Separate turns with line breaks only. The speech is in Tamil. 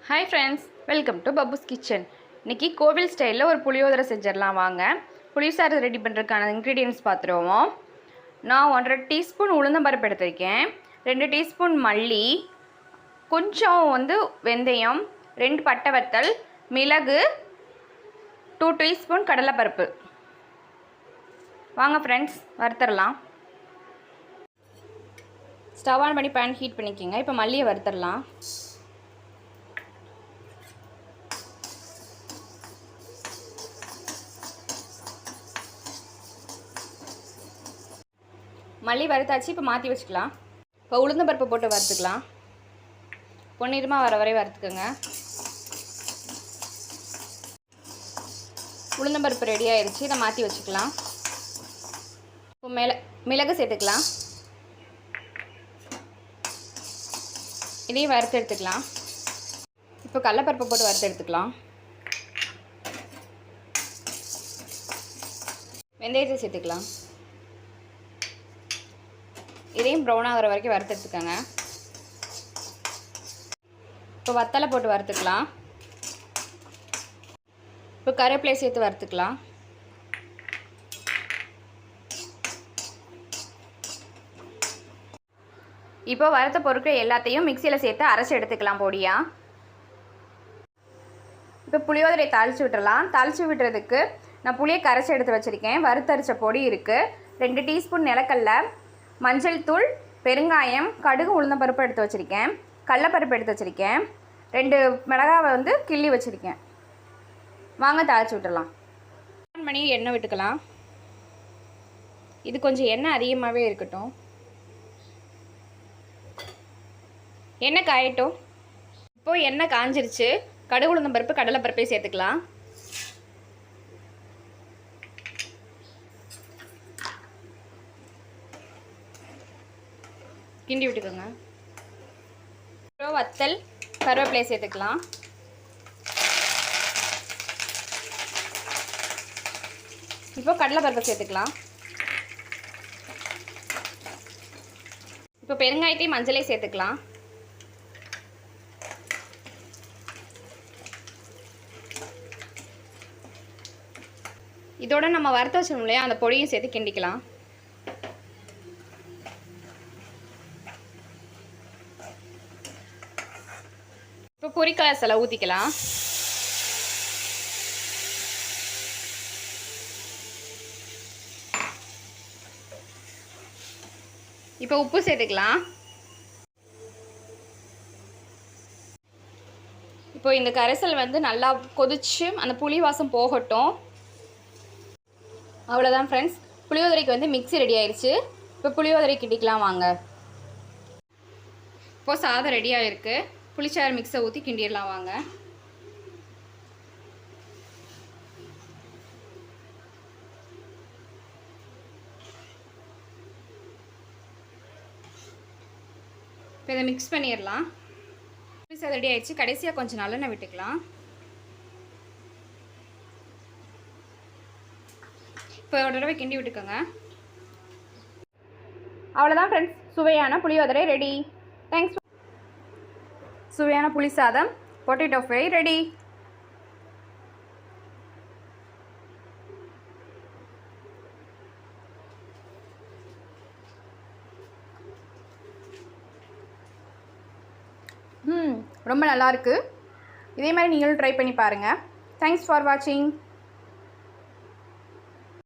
Hi friends, welcome to Pappu's kitchen. இன்றைக்கி கோவில் ஸ்டைலில் ஒரு புளியோதரை செஞ்சிடலாம் வாங்க. புளிசாறு ரெடி பண்ணுறதுக்கான இன்க்ரீடியன்ட்ஸ் பார்த்துருவோம். நான் 1.5 டீஸ்பூன் உளுந்தம்பருப்பு எடுத்திருக்கேன், 2 டீஸ்பூன் மல்லி, கொஞ்சம் வெந்தயம், 2 பட்டை வத்தல், மிளகு, 2 டீஸ்பூன் கடலைப்பருப்பு. வாங்க ஃப்ரெண்ட்ஸ், வறுத்தரலாம். ஸ்டவ் ஆன் பண்ணி பேன் ஹீட் பண்ணிக்கோங்க. இப்போ மல்லியை வறுத்தரலாம். மல்லி வறுத்தாச்சு, இப்போ மாற்றி வச்சுக்கலாம். இப்போ உளுந்தம்பருப்பு போட்டு வறுத்துக்கலாம். பொன்னிறமாக வர வரை வறுத்துக்கோங்க. உளுந்தம்பருப்பு ரெடி ஆயிடுச்சு, இதை மாற்றி வச்சுக்கலாம். இப்போ மிளகு சேர்த்துக்கலாம். இதையும் வறுத்து எடுத்துக்கலாம். இப்போ கடலைப்பருப்பு போட்டு வறுத்து எடுத்துக்கலாம். வெந்தயத்தை சேர்த்துக்கலாம். இதையும் ப்ரௌன் ஆகிற வரைக்கும் வறுத்து எடுத்துக்கோங்க. இப்போ வத்தலை போட்டு வறுத்துக்கலாம். இப்போ கருவேப்பிலை சேர்த்து வறுத்துக்கலாம். இப்போ வறுத்த பொருட்கள் எல்லாத்தையும் மிக்சியில் சேர்த்து அரைச்சி எடுத்துக்கலாம் பொடியா. இப்போ புளியோதரை தாளித்து விட்டுறலாம். தாளித்து விட்டுறதுக்கு நான் புளியை கரைச்சி எடுத்து வச்சுருக்கேன். வறுத்தரிச்ச பொடி இருக்குது, 2 டீஸ்பூன் நிலக்கடலை, மஞ்சள் தூள், பெருங்காயம், கடுகு, உளுந்தம்பருப்பு எடுத்து வச்சுருக்கேன், கடலைப்பருப்பு எடுத்து வச்சுருக்கேன், 2 மிளகாவை கிள்ளி வச்சுருக்கேன். வாங்க தாளித்து விட்டுடலாம். ஆன் பண்ணி எண்ணெய் விட்டுக்கலாம். இது கொஞ்சம் எண்ணெய் அதிகமாகவே இருக்கட்டும். எண்ணெய் காயட்டும். இப்போது எண்ணெய் காஞ்சிருச்சு. கடுகு, உளுந்தம்பருப்பு, கடலைப்பருப்பை சேர்த்துக்கலாம். கிண்டி விட்டுக்கோங்க. அப்புறம் வத்தல், கருவேப்பிலை சேர்த்துக்கலாம். இப்போ கடலைப்பருப்பை சேர்த்துக்கலாம். இப்போ பெருங்காயத்தையும் மஞ்சளையும் சேர்த்துக்கலாம். இதோட நம்ம வறுத்து வச்சோம் இல்லையா, அந்த பொடியும் சேர்த்து கிண்டிக்கலாம். இப்போ பொரிக்கலசலை ஊற்றிக்கலாம். இப்போ உப்பு சேர்த்துக்கலாம். இப்போ இந்த கரைசல் நல்லா கொதிச்சு அந்த புளி வாசம் போகட்டும். அவ்வளோதான் ஃப்ரெண்ட்ஸ், புளியோதரைக்கு மிக்ஸி ரெடி ஆயிடுச்சு. இப்போ புளியோதரை கிண்டிக்கலாம் வாங்க. இப்போ சாதம் ரெடியாக இருக்குது. புளிச்சாறு மிக்ஸை ஊற்றி கிண்டிடலாம் வாங்க. இப்போ இதை மிக்ஸ் பண்ணிடலாம். புளிசாதம் ரெடி ஆயிடுச்சு. கடைசியாக கொஞ்சம் நல்லெண்ணெய் விட்டுக்கலாம். இப்போ ஒரு தடவை கிண்டி விட்டுக்கோங்க. அவ்வளோதான் ஃப்ரெண்ட்ஸ், சுவையான புளியோதரை ரெடி. தேங்க்ஸ். சுவையான புளிசாதம், பொட்டேட்டோ ஃப்ரை ரெடி. ரொம்ப நல்லாயிருக்கு. இதே மாதிரி நீங்களும் ட்ரை பண்ணி பாருங்கள். தேங்க்ஸ் ஃபார் வாட்சிங்.